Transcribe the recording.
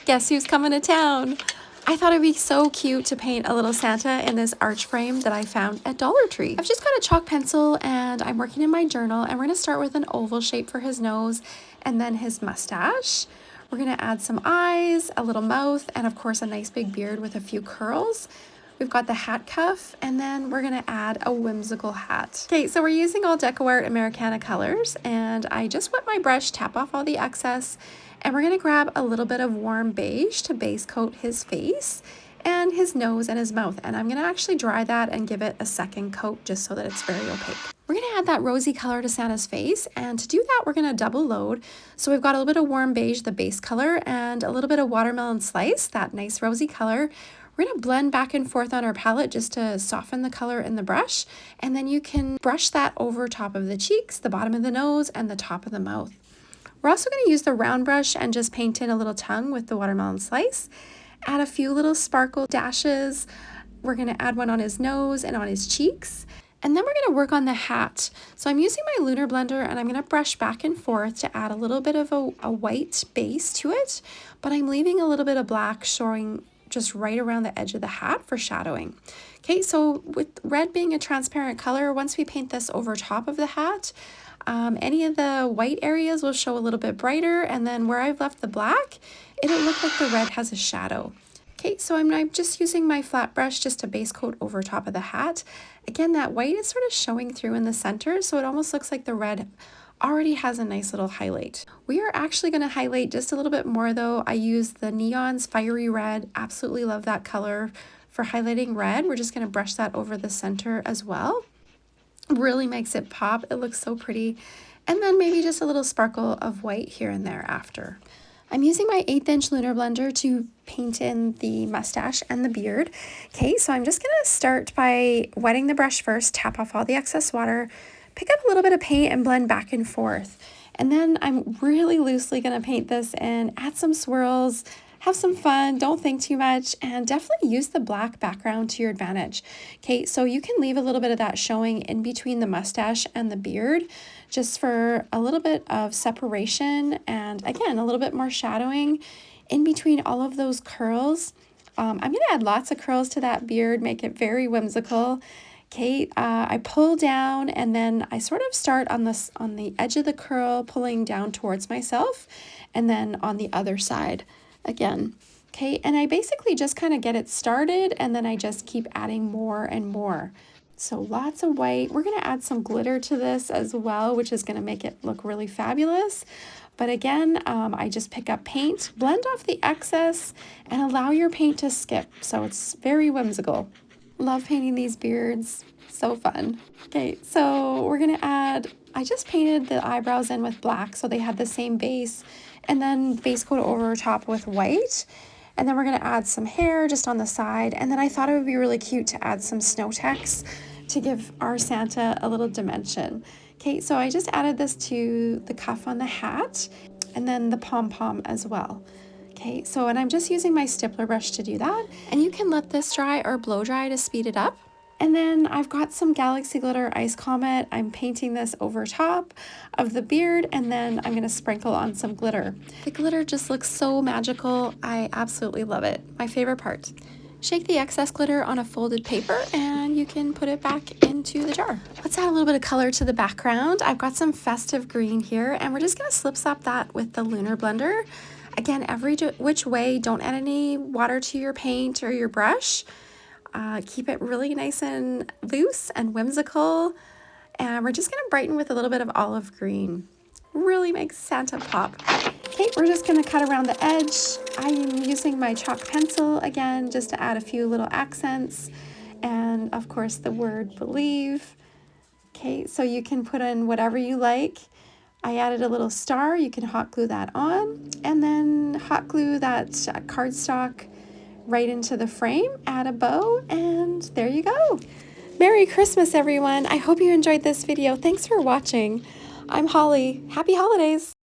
Guess who's coming to town? I thought it'd be so cute to paint a little Santa in this arch frame that I found at Dollar Tree. I've just got a chalk pencil and I'm working in my journal, and we're gonna start with an oval shape for his nose and then his mustache. We're gonna add some eyes, a little mouth, and of course a nice big beard with a few curls. We've got the hat cuff, and then we're gonna add a whimsical hat. Okay, so we're using all DecoArt Americana colors, and I just wet my brush, tap off all the excess, and we're gonna grab a little bit of warm beige to base coat his face and his nose and his mouth. And I'm gonna actually dry that and give it a second coat just so that it's very opaque. We're gonna add that rosy color to Santa's face, and to do that, we're gonna double load. So we've got a little bit of warm beige, the base color, and a little bit of watermelon slice, that nice rosy color. We're gonna blend back and forth on our palette just to soften the color in the brush, and then you can brush that over top of the cheeks, the bottom of the nose, and the top of the mouth. We're also gonna use the round brush and just paint in a little tongue with the watermelon slice. Add a few little sparkle dashes. We're gonna add one on his nose and on his cheeks. And then we're gonna work on the hat. So I'm using my lunar blender, and I'm gonna brush back and forth to add a little bit of a white base to it, but I'm leaving a little bit of black showing just right around the edge of the hat for shadowing. Okay, so with red being a transparent color, once we paint this over top of the hat, any of the white areas will show a little bit brighter, and then where I've left the black, it'll look like the red has a shadow. Okay, so I'm just using my flat brush just to base coat over top of the hat. Again, that white is sort of showing through in the center, so it almost looks like the red already has a nice little highlight. We are actually going to highlight just a little bit more though. I used the Neon's Fiery Red. Absolutely love that color for highlighting red. We're just going to brush that over the center as well. Really makes it pop. It looks so pretty. And then maybe just a little sparkle of white here and there after. I'm using my 1/8 inch lunar blender to paint in the mustache and the beard. Okay, so I'm just going to start by wetting the brush first, tap off all the excess water, pick up a little bit of paint and blend back and forth. And then I'm really loosely going to paint this in, add some swirls, have some fun, don't think too much, and definitely use the black background to your advantage. Okay, so you can leave a little bit of that showing in between the mustache and the beard just for a little bit of separation, and again, a little bit more shadowing in between all of those curls. I'm going to add lots of curls to that beard, make it very whimsical. Okay, I pull down, and then I sort of start on the edge of the curl, pulling down towards myself, and then on the other side again. Okay, and I basically just kind of get it started, and then I just keep adding more and more. So lots of white. We're going to add some glitter to this as well, which is going to make it look really fabulous. But again, I just pick up paint, blend off the excess, and allow your paint to skip. So it's very whimsical. Love painting these beards, so fun. Okay, so we're gonna add, I just painted the eyebrows in with black so they had the same base, and then base coat over top with white. And then we're gonna add some hair just on the side, and then I thought it would be really cute to add some snow text to give our Santa a little dimension. Okay, so I just added this to the cuff on the hat, and then the pom-pom as well. Okay, so, and I'm just using my stippler brush to do that, and you can let this dry or blow dry to speed it up. And then I've got some Galaxy Glitter Ice Comet. I'm painting this over top of the beard, and then I'm gonna sprinkle on some glitter. The glitter just looks so magical. I absolutely love it. My favorite part. Shake the excess glitter on a folded paper, and you can put it back into the jar. Let's add a little bit of color to the background. I've got some festive green here, and we're just gonna slip slap that with the lunar blender. Again, every which way, don't add any water to your paint or your brush. Keep it really nice and loose and whimsical. And we're just gonna brighten with a little bit of olive green. Really makes Santa pop. Okay, we're just gonna cut around the edge. I'm using my chalk pencil again, just to add a few little accents. And of course the word believe. Okay, so you can put in whatever you like. I added a little star. You can hot glue that on, and then hot glue that cardstock right into the frame, add a bow, and there you go. Merry Christmas, everyone. I hope you enjoyed this video. Thanks for watching. I'm Holly. Happy holidays.